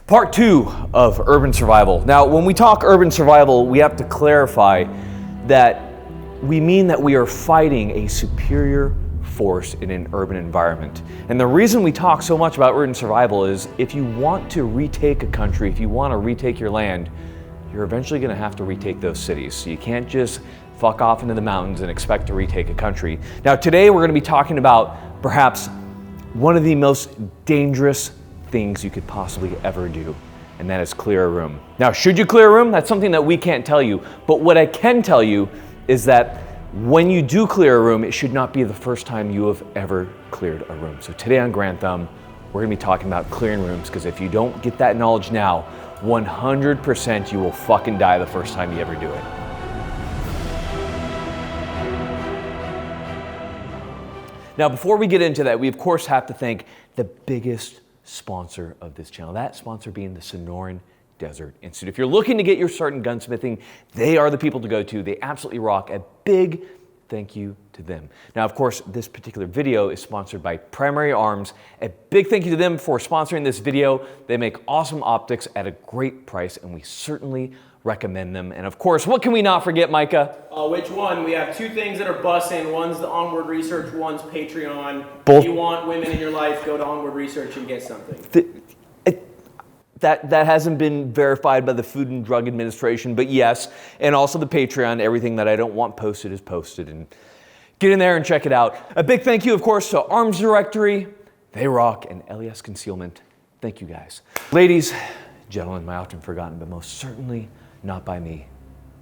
Part 2 of urban survival. Now, when we talk urban survival, we have to clarify that we mean that we are fighting a superior force in an urban environment. And the reason we talk so much about urban survival is if you want to retake a country, if you want to retake your land, you're eventually going to have to retake those cities. So you can't just fuck off into the mountains and expect to retake a country. Now, today we're going to be talking about perhaps one of the most dangerous things you could possibly ever do, and that is clear a room. Now, should you clear a room? That's something that we can't tell you, but what I can tell you is that when you do clear a room, it should not be the first time you have ever cleared a room. So today on Grand Thumb, we're gonna be talking about clearing rooms, because if you don't get that knowledge now, 100% you will fucking die the first time you ever do it. Now, before we get into that, we of course have to thank the biggest sponsor of this channel, that sponsor being the Sonoran Desert Institute. If you're looking to get your start in gunsmithing, they are the people to go to. They absolutely rock. A big thank you to them. Now, of course, this particular video is sponsored by Primary Arms. A big thank you to them for sponsoring this video. They make awesome optics at a great price, and we certainly recommend them. And of course, what can we not forget, Micah? Which one? We have two things that are busting. One's the Onward Research, one's Patreon. Both. If you want women in your life, go to Onward Research and get something. That hasn't been verified by the Food and Drug Administration, but yes, and also the Patreon. Everything that I don't want posted is posted, and get in there and check it out. A big thank you, of course, to Arms Directory. They rock, and LES Concealment. Thank you, guys. Ladies, gentlemen, my often forgotten, but most certainly not by me,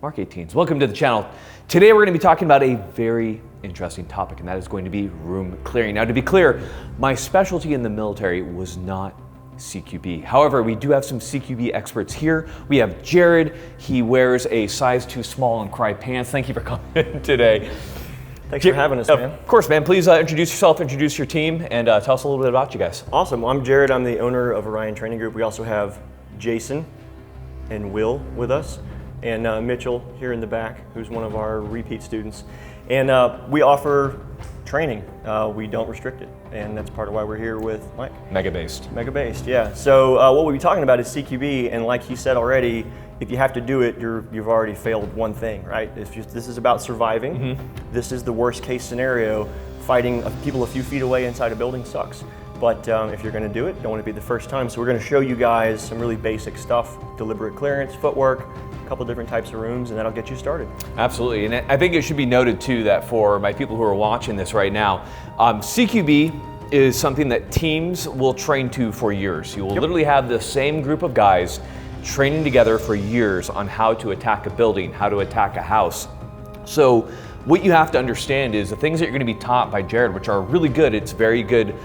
Mark 18s. Welcome to the channel. Today we're going to be talking about a very interesting topic, and that is going to be room clearing. Now, to be clear, my specialty in the military was not CQB. However, we do have some CQB experts here. We have Jared. He wears a size too small and cry pants. Thank you for coming today. Thanks for having us, man. Of course, man. Please introduce yourself, introduce your team, and tell us a little bit about you guys. Awesome. Well, I'm Jared. I'm the owner of Orion Training Group. We also have Jason and Will with us, and Mitchell here in the back, who's one of our repeat students. And we offer training. We don't restrict it, and that's part of why we're here with Mike. Mega-based. Mega-based, yeah. So what we'll be talking about is CQB, and like he said already, if you have to do it, you've already failed one thing, right? This is about surviving. Mm-hmm. This is the worst case scenario. Fighting people a few feet away inside a building sucks. But if you're gonna do it, don't want to be the first time. So we're gonna show you guys some really basic stuff, deliberate clearance, footwork, a couple different types of rooms, and that'll get you started. Absolutely, and I think it should be noted too that for my people who are watching this right now, CQB is something that teams will train to for years. You will literally have the same group of guys training together for years on how to attack a building, how to attack a house. So what you have to understand is the things that you're going to be taught by Jared, which are really good. It's very good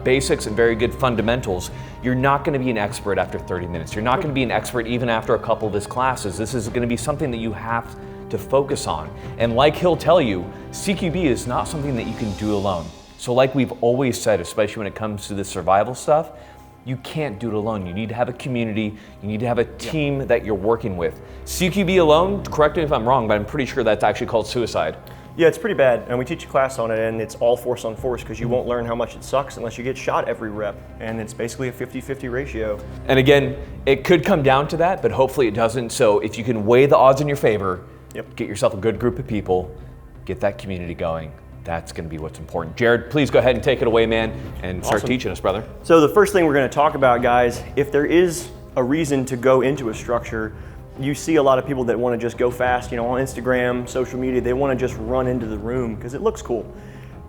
basics and very good fundamentals. You're not going to be an expert after 30 minutes. You're not going to be an expert even after a couple of his classes. This is going to be something that you have to focus on. And like he'll tell you, CQB is not something that you can do alone. So like we've always said, especially when it comes to the survival stuff, you can't do it alone. You need to have a community. You need to have a team that you're working with. CQB alone, correct me if I'm wrong, but I'm pretty sure that's actually called suicide. Yeah, it's pretty bad, and we teach a class on it, and it's all force on force, because you won't learn how much it sucks unless you get shot every rep, and it's basically a 50-50 ratio. And again, it could come down to that, but hopefully it doesn't. So if you can weigh the odds in your favor, get yourself a good group of people, get that community going. That's going to be what's important. Jared, please go ahead and take it away, man, and start teaching us, brother. So the first thing we're going to talk about, guys, if there is a reason to go into a structure, you see a lot of people that want to just go fast, you know, on Instagram, social media, they want to just run into the room because it looks cool.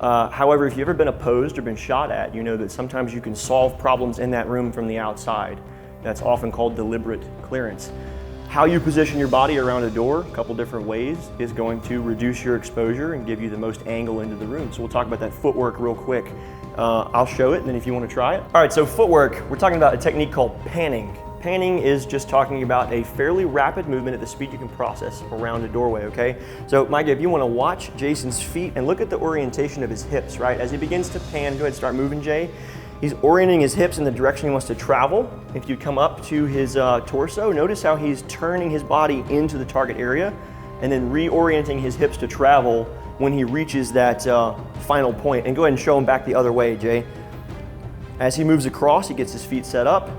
However, if you've ever been opposed or been shot at, you know that sometimes you can solve problems in that room from the outside. That's often called deliberate clearance. How you position your body around a door, a couple different ways, is going to reduce your exposure and give you the most angle into the room. So we'll talk about that footwork real quick. I'll show it, and then if you want to try it. All right, so footwork, we're talking about a technique called panning. Panning is just talking about a fairly rapid movement at the speed you can process around a doorway, okay? So Mike, if you want to watch Jason's feet and look at the orientation of his hips, right? As he begins to pan, go ahead and start moving, Jay. He's orienting his hips in the direction he wants to travel. If you come up to his torso, notice how he's turning his body into the target area and then reorienting his hips to travel when he reaches that final point. And go ahead and show him back the other way, Jay. As he moves across, he gets his feet set up,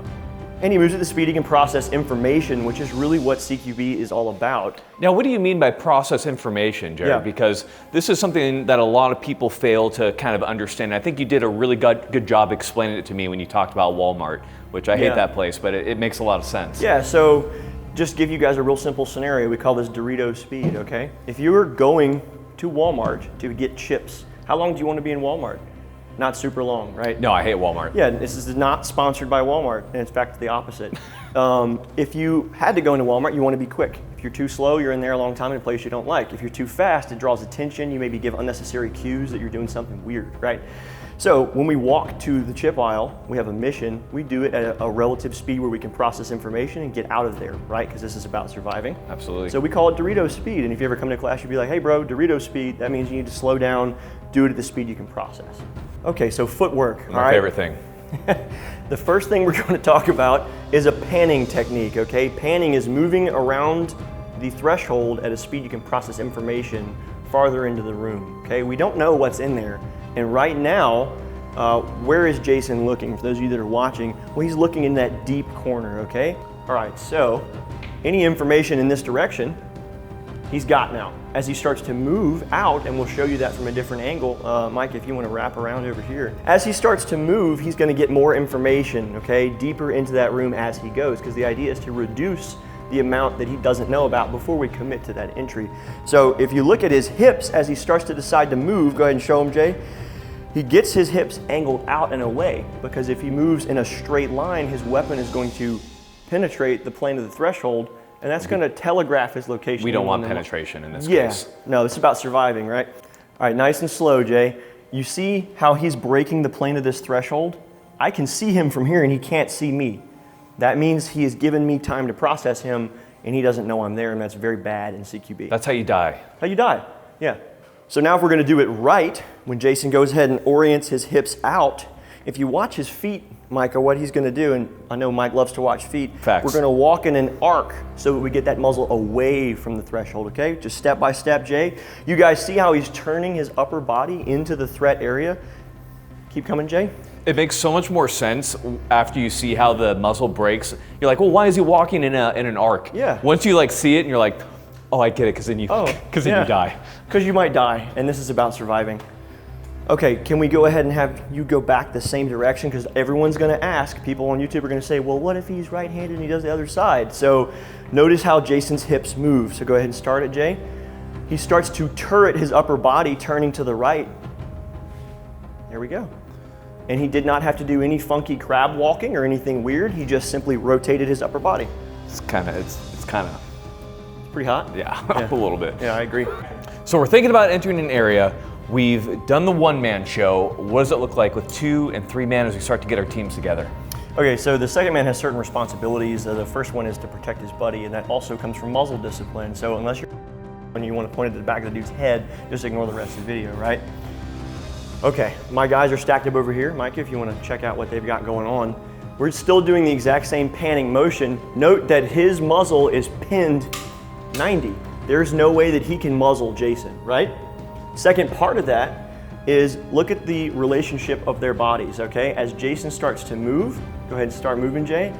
And he moves at the speed he can process information, which is really what CQB is all about. Now, what do you mean by process information, Jared? Yeah. Because this is something that a lot of people fail to kind of understand. I think you did a really good job explaining it to me when you talked about Walmart, which I hate that place, but it makes a lot of sense. Yeah, so just give you guys a real simple scenario. We call this Dorito speed, okay? If you were going to Walmart to get chips, how long do you want to be in Walmart? Not super long, right? No, I hate Walmart. Yeah, this is not sponsored by Walmart, and it's back to the opposite. If you had to go into Walmart, you want to be quick. If you're too slow, you're in there a long time in a place you don't like. If you're too fast, it draws attention. You maybe give unnecessary cues that you're doing something weird, right? So when we walk to the chip aisle, we have a mission. We do it at a relative speed where we can process information and get out of there, right? Because this is about surviving. Absolutely. So we call it Dorito speed. And if you ever come to class, you'd be like, hey bro, Dorito speed. That means you need to slow down, do it at the speed you can process. Okay, so footwork. My favorite thing. The first thing we're going to talk about is a panning technique, okay? Panning is moving around the threshold at a speed you can process information farther into the room, okay? We don't know what's in there. And right now, where is Jason looking? For those of you that are watching, well, he's looking in that deep corner, okay? All right, so any information in this direction, he's got now. As he starts to move out, and we'll show you that from a different angle, Mike, if you want to wrap around over here. As he starts to move, he's going to get more information, okay, deeper into that room as he goes, because the idea is to reduce the amount that he doesn't know about before we commit to that entry. So if you look at his hips as he starts to decide to move, go ahead and show him, Jay. He gets his hips angled out and away, because if he moves in a straight line, his weapon is going to penetrate the plane of the threshold, and that's going to telegraph his location. We don't want penetration in this case. No, this is about surviving, right? All right, nice and slow, Jay. You see how he's breaking the plane of this threshold? I can see him from here and he can't see me. That means he has given me time to process him and he doesn't know I'm there, and that's very bad in CQB. That's how you die. How you die, yeah. So now if we're going to do it right, when Jason goes ahead and orients his hips out, if you watch his feet, Micah, what he's going to do, and I know Mike loves to watch feet, Facts. We're going to walk in an arc so that we get that muzzle away from the threshold, okay? Just step by step, Jay. You guys see how he's turning his upper body into the threat area? Keep coming, Jay. It makes so much more sense after you see how the muzzle breaks. You're like, well, why is he walking in an arc? Yeah. Once you like see it and you're like, oh, I get it, because then you you die. Because you might die, and this is about surviving. Okay, can we go ahead and have you go back the same direction? Because everyone's going to ask, people on YouTube are going to say, well, what if he's right-handed and he does the other side? So notice how Jason's hips move. So go ahead and start it, Jay. He starts to turret his upper body, turning to the right. There we go. And he did not have to do any funky crab walking or anything weird. He just simply rotated his upper body. It's kind of Pretty hot? yeah, a little bit. Yeah, I agree. So we're thinking about entering an area. We've done the one-man show. What does it look like with 2 and 3 men as we start to get our teams together? Okay, so the second man has certain responsibilities. The first one is to protect his buddy, and that also comes from muzzle discipline. So unless you're when you want to point it to the back of the dude's head, just ignore the rest of the video, right? Okay, my guys are stacked up over here. Micah, if you want to check out what they've got going on. We're still doing the exact same panning motion. Note that his muzzle is pinned 90. There's no way that he can muzzle Jason, right? Second part of that is look at the relationship of their bodies, okay? As Jason starts to move, go ahead and start moving, Jay.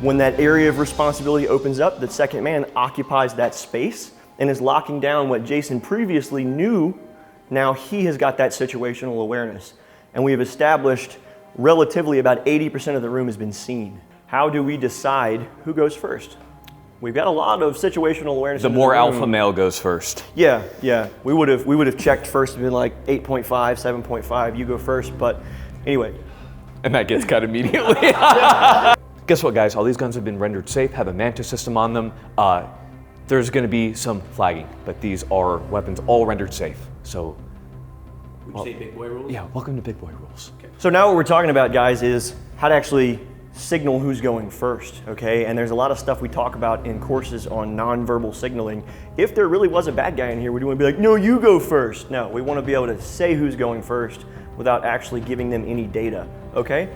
When that area of responsibility opens up, the second man occupies that space and is locking down what Jason previously knew. Now he has got that situational awareness. And we have established relatively about 80% of the room has been seen. How do we decide who goes first? We've got a lot of situational awareness. The more alpha male goes first. Yeah. We would have checked first and been like 8.5, 7.5, you go first, but anyway. And that gets cut immediately. Guess what, guys? All these guns have been rendered safe, have a Manta system on them. There's gonna be some flagging, but these are weapons all rendered safe. So, Would you say big boy rules? yeah, welcome to Big Boy Rules. Okay. So now what we're talking about, guys, is how to actually signal who's going first, okay? And there's a lot of stuff we talk about in courses on nonverbal signaling. If there really was a bad guy in here, we don't want to be like, no, you go first. No, we want to be able to say who's going first without actually giving them any data, okay?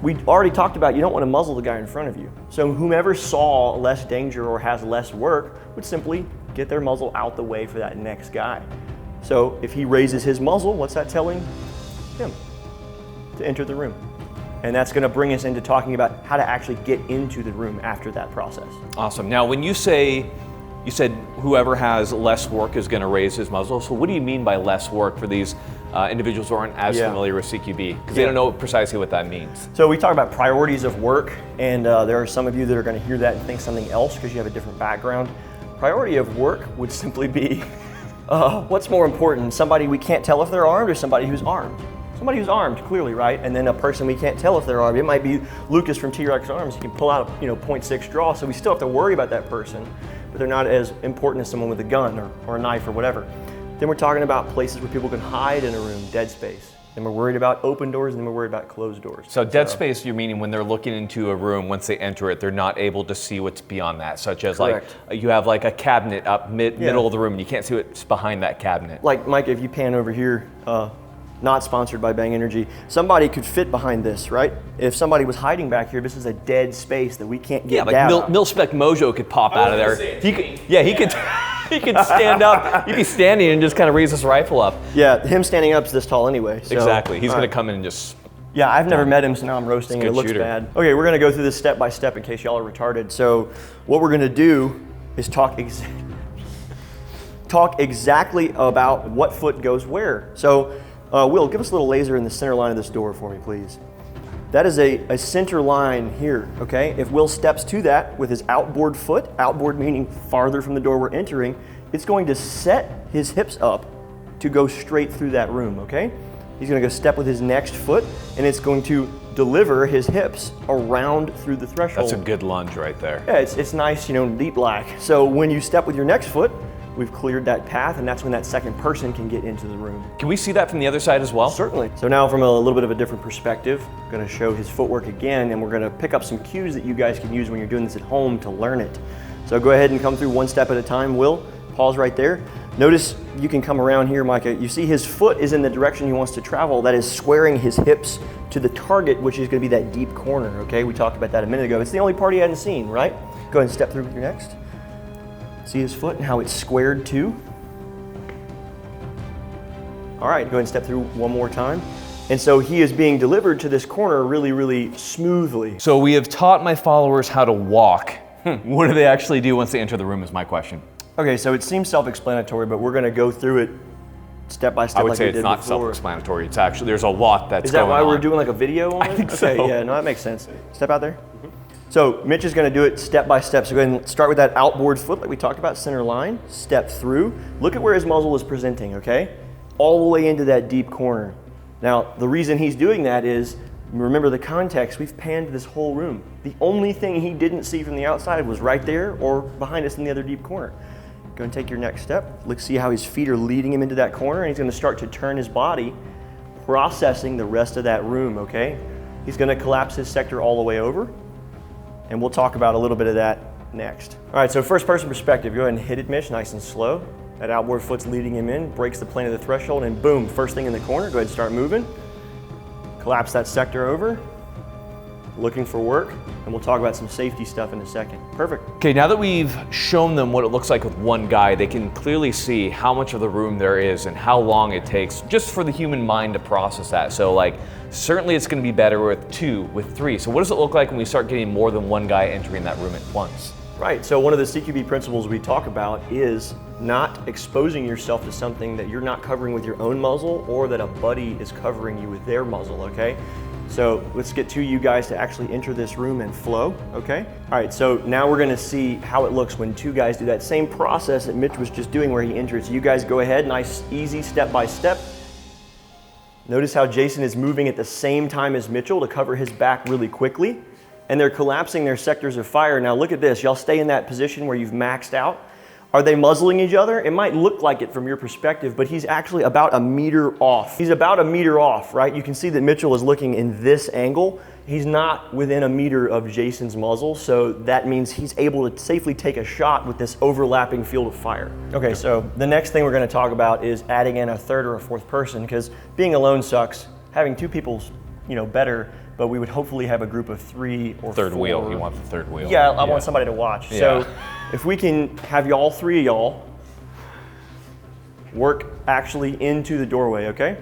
We already talked about you don't want to muzzle the guy in front of you. So whomever saw less danger or has less work would simply get their muzzle out the way for that next guy. So if he raises his muzzle, what's that telling him? To enter the room. And that's going to bring us into talking about how to actually get into the room after that process. Awesome. Now, when you said whoever has less work is going to raise his muzzle, so what do you mean by less work for these individuals who aren't as familiar with CQB? Because they don't know precisely what that means. So we talk about priorities of work, and there are some of you that are going to hear that and think something else because you have a different background. Priority of work would simply be, what's more important, somebody we can't tell if they're armed or somebody who's armed? Somebody who's armed, clearly, right? And then a person we can't tell if they're armed. It might be Lucas from T-Rex Arms. He can pull out a .6 draw, so we still have to worry about that person, but they're not as important as someone with a gun or a knife or whatever. Then we're talking about places where people can hide in a room, dead space. Then we're worried about open doors, and then we're worried about closed doors. So dead space, you're meaning when they're looking into a room, once they enter it, they're not able to see what's beyond that, such as Correct. like you have like a cabinet up middle of the room, and you can't see what's behind that cabinet. Like Mike, if you pan over here, not sponsored by Bang Energy, somebody could fit behind this, right? If somebody was hiding back here, this is a dead space that we can't get down. Like Mil-Spec Mojo could pop out of there. He could he could stand up. He'd be standing and just kind of raise his rifle up. Yeah, him standing up is this tall anyway. So, exactly. He's going to come in and just... Yeah, I've never met him, so now I'm roasting and it looks shooter. bad. Okay, we're going to go through this step by step in case y'all are retarded. So what we're going to do is talk exactly about what foot goes where. So Will, give us a little laser in the center line of this door for me, please. That is a center line here, okay? If Will steps to that with his outboard foot, outboard meaning farther from the door we're entering, it's going to set his hips up to go straight through that room, okay? He's gonna go step with his next foot, and it's going to deliver his hips around through the threshold. That's a good lunge right there. Yeah, it's nice, deep black. So when you step with your next foot, we've cleared that path, and that's when that second person can get into the room. Can we see that from the other side as well? Certainly. So now from a little bit of a different perspective, I'm gonna show his footwork again, and we're gonna pick up some cues that you guys can use when you're doing this at home to learn it. So go ahead and come through one step at a time. Will, pause right there. Notice you can come around here, Micah. You see his foot is in the direction he wants to travel. That is squaring his hips to the target, which is gonna be that deep corner, okay? We talked about that a minute ago. It's the only part he hadn't seen, right? Go ahead and step through with your next. See his foot and how it's squared to. All right, go ahead and step through one more time. And so he is being delivered to this corner really, really smoothly. So we have taught my followers how to walk. What do they actually do once they enter the room is my question. Okay, so it seems self-explanatory, but we're gonna go through it step by step. I would say it's not self-explanatory. It's actually, there's a lot that's going on. Is that why we're doing like a video on it? I think okay, so. Yeah, no, that makes sense. Step out there. So Mitch is gonna do it step by step. So go ahead and start with that outboard foot like we talked about, center line, step through. Look at where his muzzle is presenting, okay? All the way into that deep corner. Now, the reason he's doing that is, remember the context, we've panned this whole room. The only thing he didn't see from the outside was right there or behind us in the other deep corner. Go and take your next step. Look, see how his feet are leading him into that corner, and he's gonna start to turn his body, processing the rest of that room, okay? He's gonna collapse his sector all the way over, and we'll talk about a little bit of that next. All right, so first person perspective, go ahead and hit it, Mitch, nice and slow. That outboard foot's leading him in, breaks the plane of the threshold, and boom, first thing in the corner, go ahead and start moving. Collapse that sector over, looking for work, and we'll talk about some safety stuff in a second. Perfect. Okay, now that we've shown them what it looks like with one guy, they can clearly see how much of the room there is and how long it takes just for the human mind to process that. So like, certainly it's gonna be better with 2, with 3. So what does it look like when we start getting more than one guy entering that room at once? Right, so one of the CQB principles we talk about is not exposing yourself to something that you're not covering with your own muzzle or that a buddy is covering you with their muzzle, okay? So let's get you guys to actually enter this room and flow, okay? All right, so now we're gonna see how it looks when 2 guys do that same process that Mitch was just doing where he entered. So you guys go ahead, nice, easy, step by step. Notice how Jason is moving at the same time as Mitchell to cover his back really quickly, and they're collapsing their sectors of fire. Now look at this, y'all stay in that position where you've maxed out. Are they muzzling each other? It might look like it from your perspective, but he's actually about 1 meter off. He's about 1 meter off, right? You can see that Mitchell is looking in this angle. He's not within 1 meter of Jason's muzzle, so that means he's able to safely take a shot with this overlapping field of fire. Okay, so the next thing we're gonna talk about is adding in a 3rd or a 4th person, because being alone sucks. Having 2 people's, better, but we would hopefully have a group of 3 or 4. 3rd wheel, you want the 3rd wheel. Yeah, I want somebody to watch. Yeah. So if we can have all 3 of y'all work actually into the doorway, okay?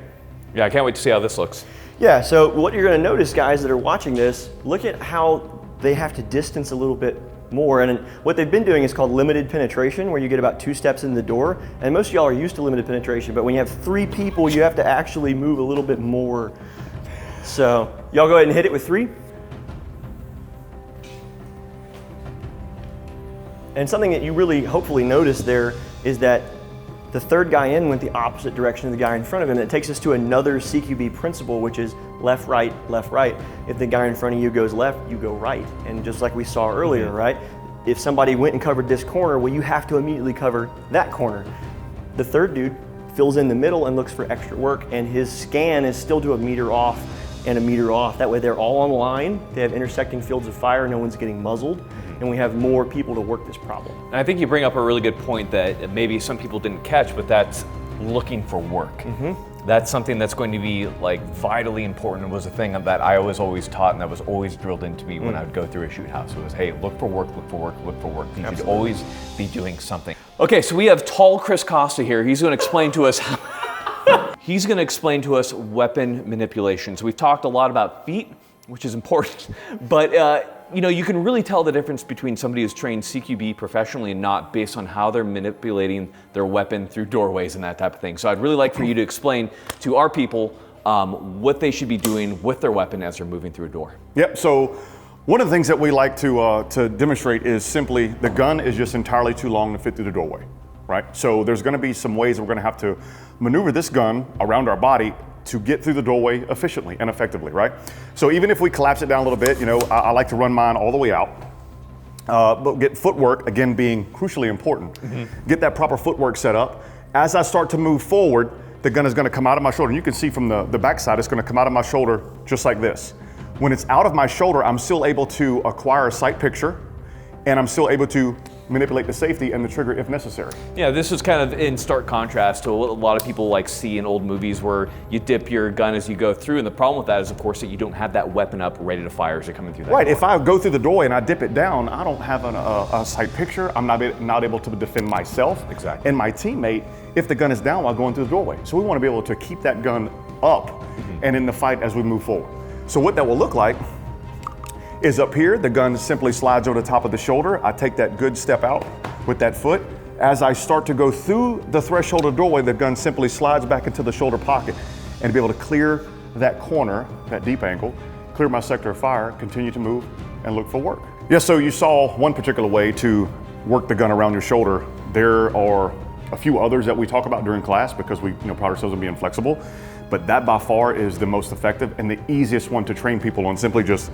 Yeah, I can't wait to see how this looks. Yeah, so what you're gonna notice, guys that are watching this, look at how they have to distance a little bit more. And what they've been doing is called limited penetration, where you get about 2 steps in the door. And most of y'all are used to limited penetration, but when you have 3 people, you have to actually move a little bit more. So y'all go ahead and hit it with 3. And something that you really hopefully notice there is that the third guy in went the opposite direction of the guy in front of him. That takes us to another CQB principle, which is left, right, left, right. If the guy in front of you goes left, you go right. And just like we saw earlier, right? If somebody went and covered this corner, well, you have to immediately cover that corner. The third dude fills in the middle and looks for extra work, and his scan is still to a meter off and a meter off. That way they're all on line. They have intersecting fields of fire. No one's getting muzzled. And we have more people to work this problem. And I think you bring up a really good point that maybe some people didn't catch, but that's looking for work. That's something that's going to be like vitally important. It was a thing that I was always taught, and that was always drilled into me when I would go through a shoot house. It was, hey, look for work, look for work, look for work. You should always be doing something. Okay, so we have tall Chris Costa here. He's going to explain to us he's going to explain to us weapon manipulation. So we've talked a lot about feet, which is important, but you know, you can really tell the difference between somebody who's trained CQB professionally and not based on how they're manipulating their weapon through doorways and that type of thing. So I'd really like for you to explain to our people what they should be doing with their weapon as they're moving through a door. Yep, so one of the things that we like to demonstrate is simply the gun is just entirely too long to fit through the doorway, right? So there's gonna be some ways that we're gonna have to maneuver this gun around our body to get through the doorway efficiently and effectively, right? So even if we collapse it down a little bit, you know, I like to run mine all the way out, but get footwork, again, being crucially important. Get that proper footwork set up. As I start to move forward, the gun is gonna come out of my shoulder. And you can see from the backside, it's gonna come out of my shoulder just like this. When it's out of my shoulder, I'm still able to acquire a sight picture, and I'm still able to manipulate the safety and the trigger if necessary. Yeah, this is kind of in stark contrast to what a lot of people like see in old movies where you dip your gun as you go through, and the problem with that is, of course, that you don't have that weapon up ready to fire as you're coming through that Right, door. if I go through the doorway and I dip it down, I don't have a sight picture. I'm not able to defend myself and my teammate if the gun is down while going through the doorway. So we want to be able to keep that gun up and in the fight as we move forward. So what that will look like is up here, the gun simply slides over the top of the shoulder. I take that good step out with that foot. As I start to go through the threshold of the doorway, the gun simply slides back into the shoulder pocket and be able to clear that corner, that deep angle, clear my sector of fire, continue to move and look for work. Yeah, so you saw one particular way to work the gun around your shoulder. There are a few others that we talk about during class because we pride ourselves on being flexible, but that by far is the most effective and the easiest one to train people on, simply just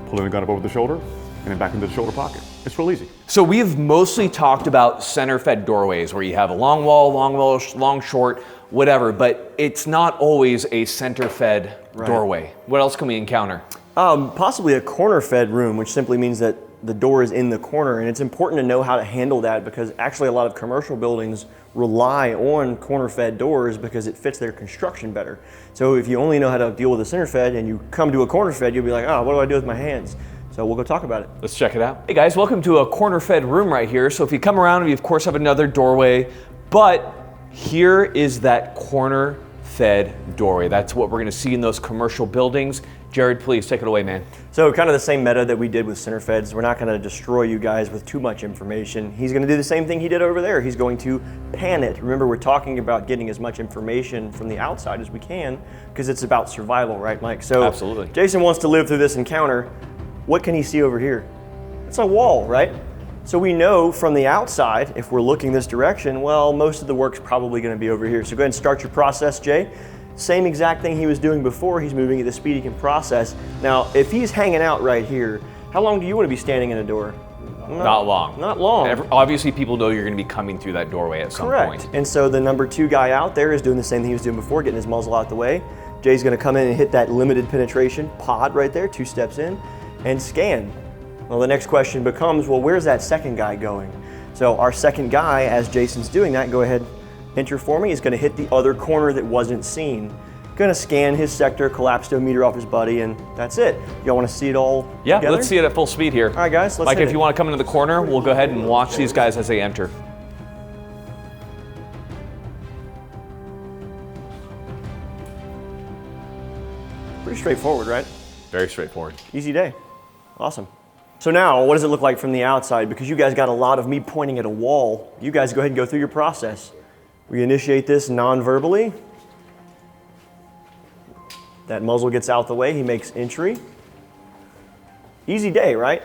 pulling the gun up over the shoulder and then back into the shoulder pocket. It's real easy. So we've mostly talked about center-fed doorways where you have a long wall, long short, whatever, but it's not always a center-fed doorway. What else can we encounter? Possibly a corner-fed room, which simply means that the door is in the corner, and it's important to know how to handle that because actually a lot of commercial buildings rely on corner-fed doors because it fits their construction better. So if you only know how to deal with a center-fed and you come to a corner-fed, you'll be like, oh, what do I do with my hands? So we'll go talk about it. Let's check it out. Hey guys, welcome to a corner-fed room right here. So if you come around, we of course have another doorway, but here is that corner-fed doorway. That's what we're gonna see in those commercial buildings. Jared, please take it away, man. So kind of the same meta that we did with center feds. We're not going to destroy you guys with too much information. He's going to do the same thing he did over there. He's going to pan it. Remember, we're talking about getting as much information from the outside as we can because it's about survival, right, Mike? So absolutely. Jason wants to live through this encounter. What can he see over here? It's a wall, right? So we know from the outside, if we're looking this direction, well, most of the work's probably going to be over here. So go ahead and start your process, Jay. Same exact thing he was doing before, he's moving at the speed he can process. Now, if he's hanging out right here, how long do you want to be standing in a door? Not long. Not long. Obviously, people know you're going to be coming through that doorway at some point. And so the number 2 guy out there is doing the same thing he was doing before, getting his muzzle out the way. Jay's going to come in and hit that limited penetration pod right there, 2 steps in, and scan. Well, the next question becomes, well, where's that second guy going? So our second guy, as Jason's doing that, go ahead. Enter for me, is going to hit the other corner that wasn't seen. Going to scan his sector, collapse to a meter off his buddy, and that's it. Y'all want to see it all together? Let's see it at full speed here. All right, guys, let's Mike, hit if you want to come into the corner, we'll go ahead and watch these guys as they enter. Pretty straightforward, right? Very straightforward. Easy day. Awesome. So now, what does it look like from the outside? Because you guys got a lot of me pointing at a wall. You guys go ahead and go through your process. We initiate this non-verbally. That muzzle gets out the way, he makes entry. Easy day, right?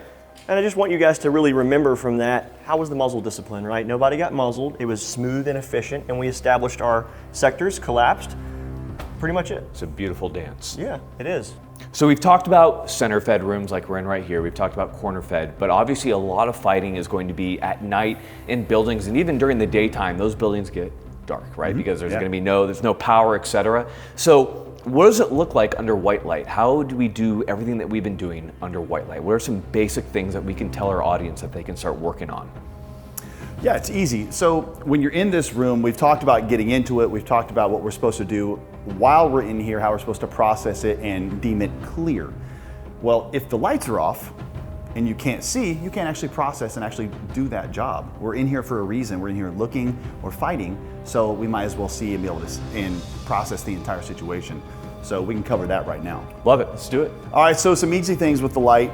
And I just want you guys to really remember from that, how was the muzzle discipline, right? Nobody got muzzled, it was smooth and efficient, and we established our sectors, collapsed. Pretty much it. It's a beautiful dance. Yeah, it is. So we've talked about center fed rooms like we're in right here. We've talked about corner fed, but obviously a lot of fighting is going to be at night in buildings, and even during the daytime, those buildings get dark, right? Because there's going to be there's no power, etc. So what does it look like under white light? How do we do everything that we've been doing under white light? What are some basic things that we can tell our audience that they can start working on? Yeah, it's easy. So when you're in this room, we've talked about getting into it. We've talked about what we're supposed to do while we're in here, how we're supposed to process it and deem it clear. Well, if the lights are off and you can't see, you can't actually process and actually do that job. We're in here for a reason. We're in here looking or fighting, so we might as well see and be able to and process the entire situation. So we can cover that right now. Love it, let's do it. All right, so some easy things with the light.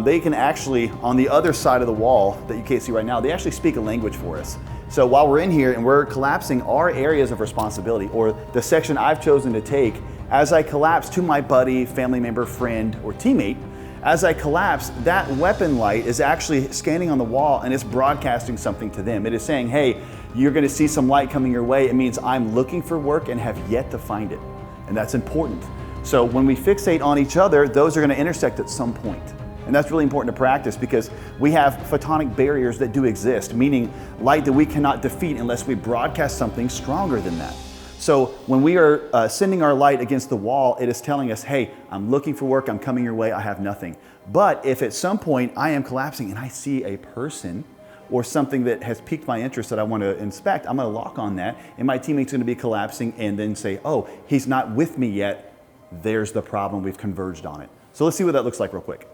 They can actually, on the other side of the wall that you can't see right now, they actually speak a language for us. So while we're in here and we're collapsing our areas of responsibility, or the section I've chosen to take, as I collapse to my buddy, family member, friend, or teammate, as I collapse, that weapon light is actually scanning on the wall and it's broadcasting something to them. It is saying, hey, you're gonna see some light coming your way. It means I'm looking for work and have yet to find it. And that's important. So when we fixate on each other, those are gonna intersect at some point. And that's really important to practice because we have photonic barriers that do exist, meaning light that we cannot defeat unless we broadcast something stronger than that. So when we are sending our light against the wall, it is telling us, hey, I'm looking for work, I'm coming your way, I have nothing. But if at some point I am collapsing and I see a person or something that has piqued my interest that I want to inspect, I'm going to lock on that, and my teammate's going to be collapsing and then say, oh, he's not with me yet, there's the problem, we've converged on it. So let's see what that looks like real quick.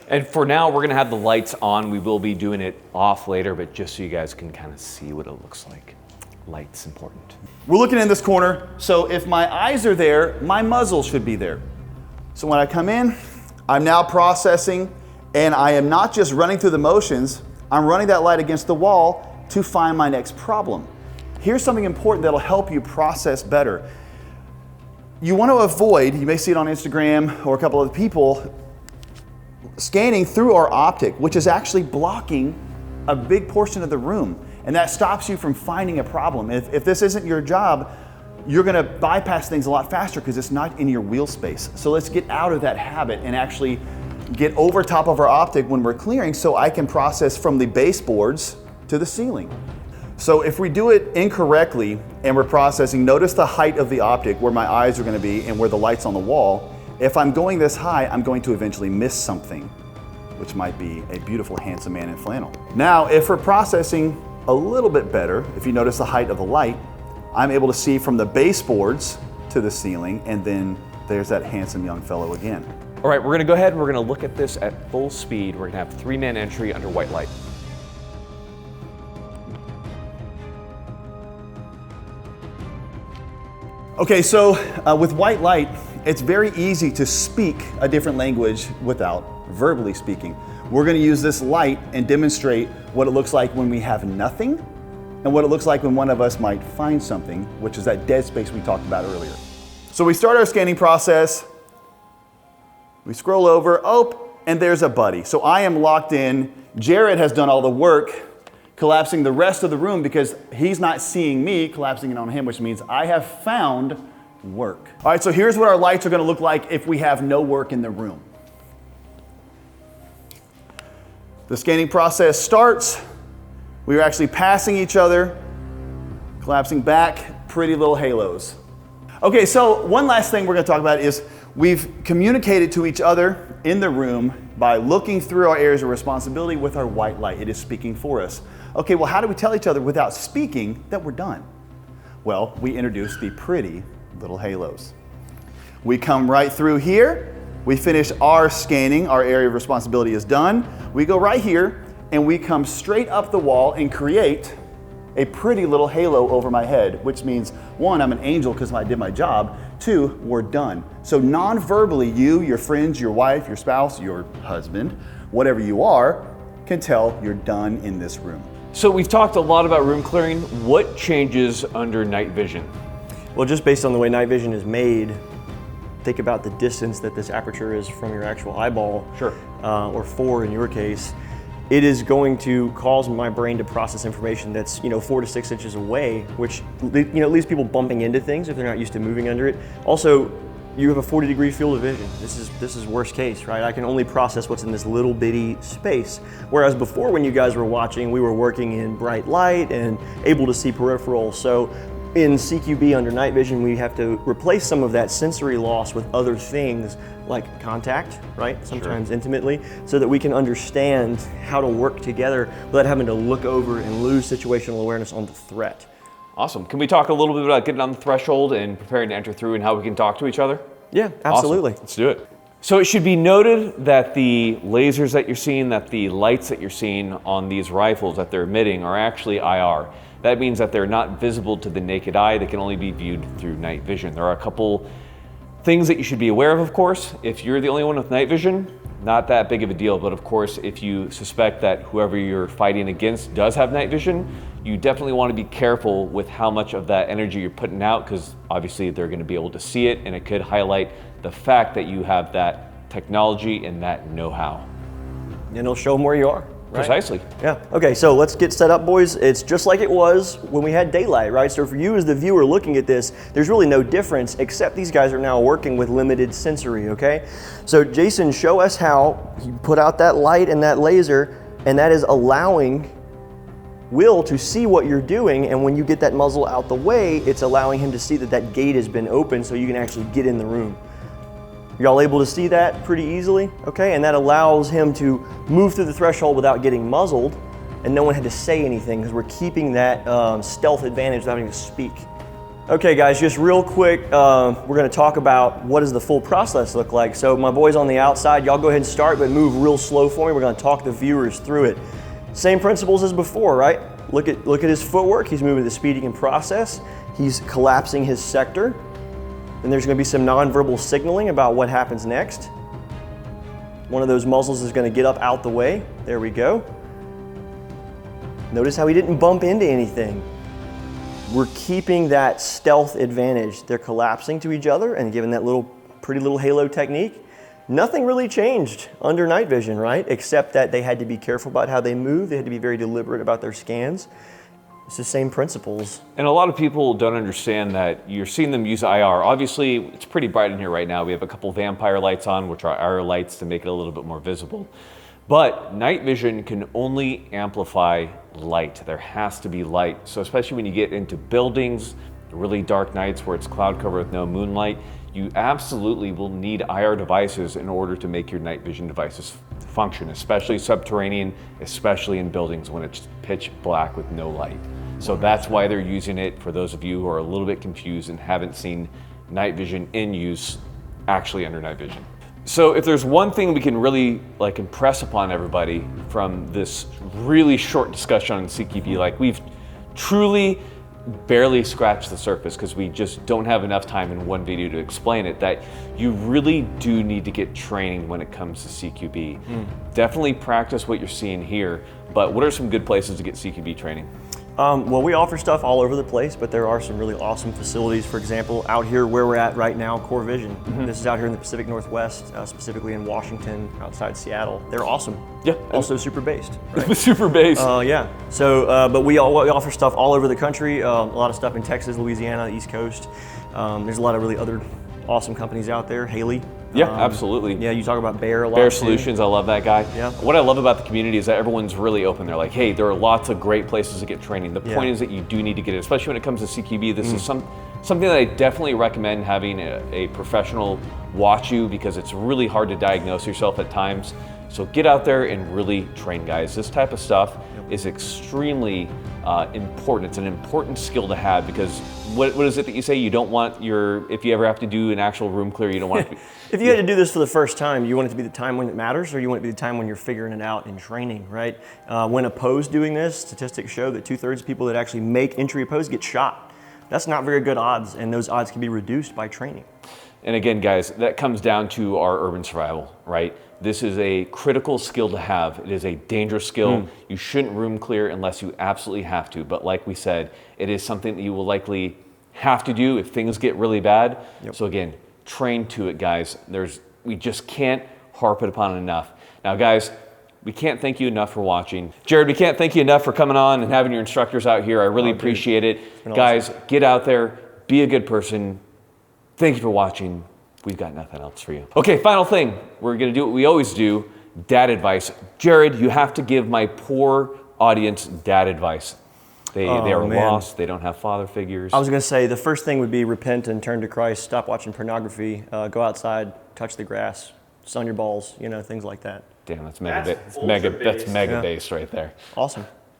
And for now, we're gonna have the lights on. We will be doing it off later, but just so you guys can kind of see what it looks like. Light's important. We're looking in this corner, so if my eyes are there, my muzzle should be there. So when I come in, I'm now processing, and I am not just running through the motions, I'm running that light against the wall to find my next problem. Here's something important that'll help you process better. You want to avoid, you may see it on Instagram or a couple of people, scanning through our optic, which is actually blocking a big portion of the room. And that stops you from finding a problem. If this isn't your job, you're gonna bypass things a lot faster because it's not in your wheel space. So let's get out of that habit and actually get over top of our optic when we're clearing so I can process from the baseboards to the ceiling. So if we do it incorrectly and we're processing, notice the height of the optic where my eyes are gonna be and where the light's on the wall. If I'm going this high, I'm going to eventually miss something, which might be a beautiful, handsome man in flannel. Now, if we're processing a little bit better, if you notice the height of the light, I'm able to see from the baseboards to the ceiling, and then there's that handsome young fellow again. All right, we're gonna go ahead and we're gonna look at this at full speed. We're gonna have 3-man entry under white light. Okay, so with white light, it's very easy to speak a different language without verbally speaking. We're gonna use this light and demonstrate what it looks like when we have nothing and what it looks like when one of us might find something, which is that dead space we talked about earlier. So we start our scanning process, we scroll over, oh, and there's a buddy. So I am locked in. Jared has done all the work, collapsing the rest of the room because he's not seeing me collapsing it on him, which means I have found work. All right, so here's what our lights are gonna look like if we have no work in the room. The scanning process starts. We are actually passing each other, collapsing back, pretty little halos. Okay, so one last thing we're gonna talk about is we've communicated to each other in the room by looking through our areas of responsibility with our white light. It is speaking for us. Okay, well, how do we tell each other without speaking that we're done? Well, we introduce the pretty little halos. We come right through here. We finish our scanning. Our area of responsibility is done. We go right here and we come straight up the wall and create a pretty little halo over my head, which means, one, I'm an angel because I did my job. 2, we're done. So non-verbally, you, your friends, your wife, your spouse, your husband, whatever you are, can tell you're done in this room. So we've talked a lot about room clearing. What changes under night vision? Well, just based on the way night vision is made, think about the distance that this aperture is from your actual eyeball. Sure. Or 4 in your case. It is going to cause my brain to process information that's 4 to 6 inches away, which leaves people bumping into things if they're not used to moving under it. Also, you have a 40-degree field of vision. This is worst case, right? I can only process what's in this little bitty space. Whereas before, when you guys were watching, we were working in bright light and able to see peripheral. So in CQB under night vision, we have to replace some of that sensory loss with other things like contact, right? Sometimes intimately, so that we can understand how to work together without having to look over and lose situational awareness on the threat. Awesome. Can we talk a little bit about getting on the threshold and preparing to enter through and how we can talk to each other? Yeah, absolutely. Awesome. Let's do it. So it should be noted that the lasers that you're seeing, that the lights that you're seeing on these rifles that they're emitting are actually IR. That means that they're not visible to the naked eye. They can only be viewed through night vision. There are a couple things that you should be aware of course. If you're the only one with night vision, not that big of a deal. But of course, if you suspect that whoever you're fighting against does have night vision, you definitely want to be careful with how much of that energy you're putting out, because obviously they're going to be able to see it, and it could highlight the fact that you have that technology and that know-how. And it'll show them where you are. Right? Precisely. Yeah. Okay, so let's get set up, boys. It's just like it was when we had daylight, right? So for you as the viewer looking at this, there's really no difference, except these guys are now working with limited sensory, okay? So Jason, show us how you put out that light and that laser, and that is allowing Will to see what you're doing, and when you get that muzzle out the way, it's allowing him to see that that gate has been opened so you can actually get in the room. Y'all able to see that pretty easily? Okay, and that allows him to move through the threshold without getting muzzled, and no one had to say anything because we're keeping that stealth advantage without having to speak. Okay guys, just real quick, we're gonna talk about what does the full process look like. So my boys on the outside, y'all go ahead and start, but move real slow for me. We're gonna talk the viewers through it. Same principles as before, right? Look at his footwork. He's moving the speeding and process. He's collapsing his sector. Then there's going to be some nonverbal signaling about what happens next. One of those muzzles is going to get up out the way. There we go. Notice how he didn't bump into anything. We're keeping that stealth advantage. They're collapsing to each other and giving that pretty little halo technique. Nothing really changed under night vision, right? Except that they had to be careful about how they move. They had to be very deliberate about their scans. It's the same principles. And a lot of people don't understand that you're seeing them use IR. Obviously, it's pretty bright in here right now. We have a couple vampire lights on, which are IR lights to make it a little bit more visible. But night vision can only amplify light. There has to be light. So especially when you get into buildings, really dark nights where it's cloud cover with no moonlight, you absolutely will need IR devices in order to make your night vision devices function, especially subterranean, especially in buildings when it's pitch black with no light. So that's why they're using it, for those of you who are a little bit confused and haven't seen night vision in use actually under night vision. So if there's one thing we can really impress upon everybody from this really short discussion on CQB, we've truly barely scratched the surface because we just don't have enough time in one video to explain it, that you really do need to get training when it comes to CQB. Definitely practice what you're seeing here, but what are some good places to get CQB training? Well, we offer stuff all over the place, but there are some really awesome facilities. For example, out here where we're at right now, Core Vision. This is out here in the Pacific Northwest, specifically in Washington, outside Seattle. They're awesome. Yeah. Also super based. Right? Super based. Yeah. So, but we offer stuff all over the country. A lot of stuff in Texas, Louisiana, East Coast. There's a lot of really other awesome companies out there. Haley. Yeah, absolutely. Yeah, you talk about Bear a lot. Bear Solutions, I love that guy. Yeah. What I love about the community is that everyone's really open. They're like, hey, there are lots of great places to get training. The point is that you do need to get it, especially when it comes to CQB. This is something that I definitely recommend having a professional watch you, because it's really hard to diagnose yourself at times. So get out there and really train, guys. This type of stuff is extremely important. It's an important skill to have, because what is it that you say? You don't want if you ever have to do an actual room clear, you don't want it to be. If you had to do this for the first time, you want it to be the time when it matters, or you want it to be the time when you're figuring it out in training, right? When opposed doing this, statistics show that 2/3 of people that actually make entry opposed get shot. that's not very good odds, and those odds can be reduced by training. And again, guys, that comes down to our urban survival, right? This is a critical skill to have. It is a dangerous skill. You shouldn't room clear unless you absolutely have to. But like we said, it is something that you will likely have to do if things get really bad. So again, train to it, guys. We just can't harp it upon enough. Now, guys, we can't thank you enough for watching. Jared, we can't thank you enough for coming on and having your instructors out here. I really appreciate it. Guys, get out there, be a good person. Thank you for watching. We've got nothing else for you. Okay, final thing. We're gonna do what we always do, dad advice. Jared, you have to give my poor audience dad advice. They are lost, they don't have father figures. I was gonna say, the first thing would be repent and turn to Christ, stop watching pornography, go outside, touch the grass, sun your balls, things like that. Damn, that's mega based right there. Awesome.